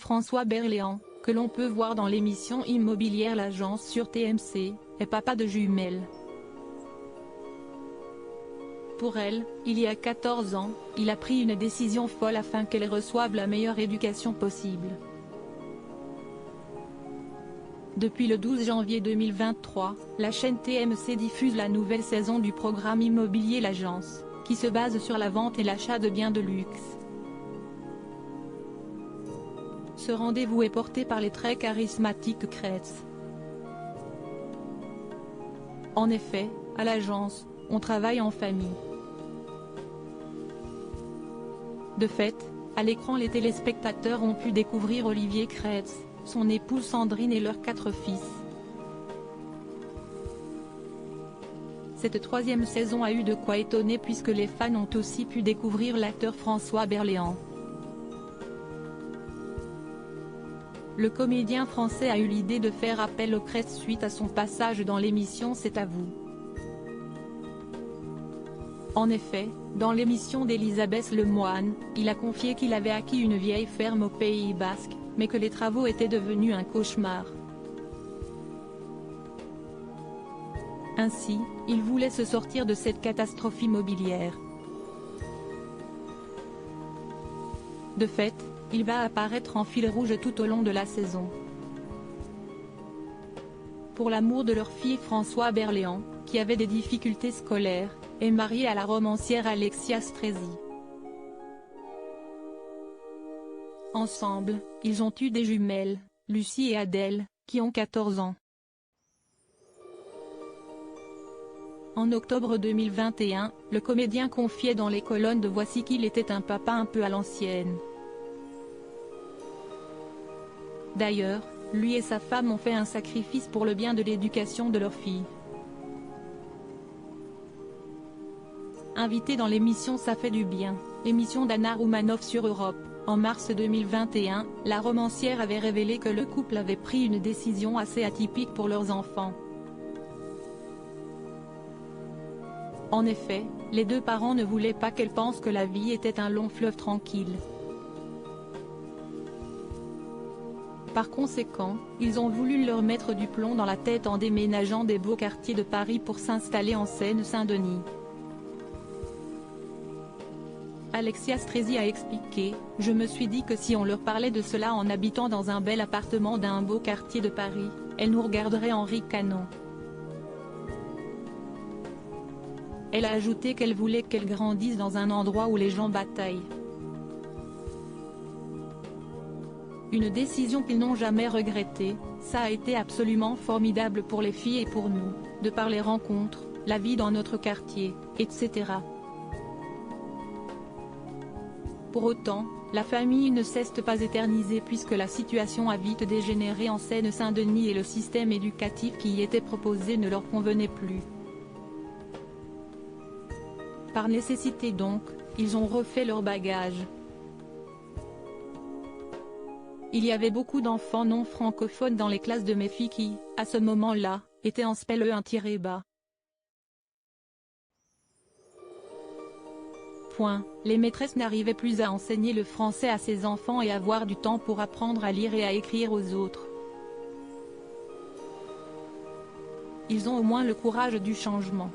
François Berléand, que l'on peut voir dans l'émission immobilière L'Agence sur TMC, est papa de jumelles. Pour elle, il y a 14 ans, il a pris une décision folle afin qu'elles reçoivent la meilleure éducation possible. Depuis le 12 janvier 2023, la chaîne TMC diffuse la nouvelle saison du programme immobilier L'Agence, qui se base sur la vente et l'achat de biens de luxe. Ce rendez-vous est porté par les très charismatiques Kretz. En effet, à l'agence, on travaille en famille. De fait, à l'écran les téléspectateurs ont pu découvrir Olivier Kretz, son épouse Sandrine et leurs 4 fils. Cette 3e saison a eu de quoi étonner puisque les fans ont aussi pu découvrir l'acteur François Berléand. Le comédien français a eu l'idée de faire appel aux Kretz suite à son passage dans l'émission C'est à vous. En effet, dans l'émission d'Elisabeth Lemoine, il a confié qu'il avait acquis une vieille ferme au Pays Basque, mais que les travaux étaient devenus un cauchemar. Ainsi, il voulait se sortir de cette catastrophe immobilière. De fait, il va apparaître en fil rouge tout au long de la saison. Pour l'amour de leur fille François Berléand, qui avait des difficultés scolaires, est marié à la romancière Alexia Stresi. Ensemble, ils ont eu des jumelles, Lucie et Adèle, qui ont 14 ans. En octobre 2021, le comédien confiait dans les colonnes de Voici qu'il était un papa un peu à l'ancienne. D'ailleurs, lui et sa femme ont fait un sacrifice pour le bien de l'éducation de leur fille. Invitée dans l'émission Ça fait du bien, émission d'Anna Roumanoff sur Europe, en mars 2021, la romancière avait révélé que le couple avait pris une décision assez atypique pour leurs enfants. En effet, les 2 parents ne voulaient pas qu'elle pense que la vie était un long fleuve tranquille. Par conséquent, ils ont voulu leur mettre du plomb dans la tête en déménageant des beaux quartiers de Paris pour s'installer en Seine-Saint-Denis. Alexia Stresi a expliqué « Je me suis dit que si on leur parlait de cela en habitant dans un bel appartement d'un beau quartier de Paris, elles nous regarderaient en ricanant. » Elle a ajouté qu'elle voulait qu'elles grandissent dans un endroit où les gens bataillent. Une décision qu'ils n'ont jamais regrettée, ça a été absolument formidable pour les filles et pour nous, de par les rencontres, la vie dans notre quartier, etc. Pour autant, la famille ne s'est pas éternisée puisque la situation a vite dégénéré en Seine-Saint-Denis et le système éducatif qui y était proposé ne leur convenait plus. Par nécessité donc, ils ont refait leur bagage. Il y avait beaucoup d'enfants non francophones dans les classes de mes filles qui, à ce moment-là, étaient en SPEL E1-bas. Les maîtresses n'arrivaient plus à enseigner le français à ses enfants et avoir du temps pour apprendre à lire et à écrire aux autres. Ils ont au moins le courage du changement.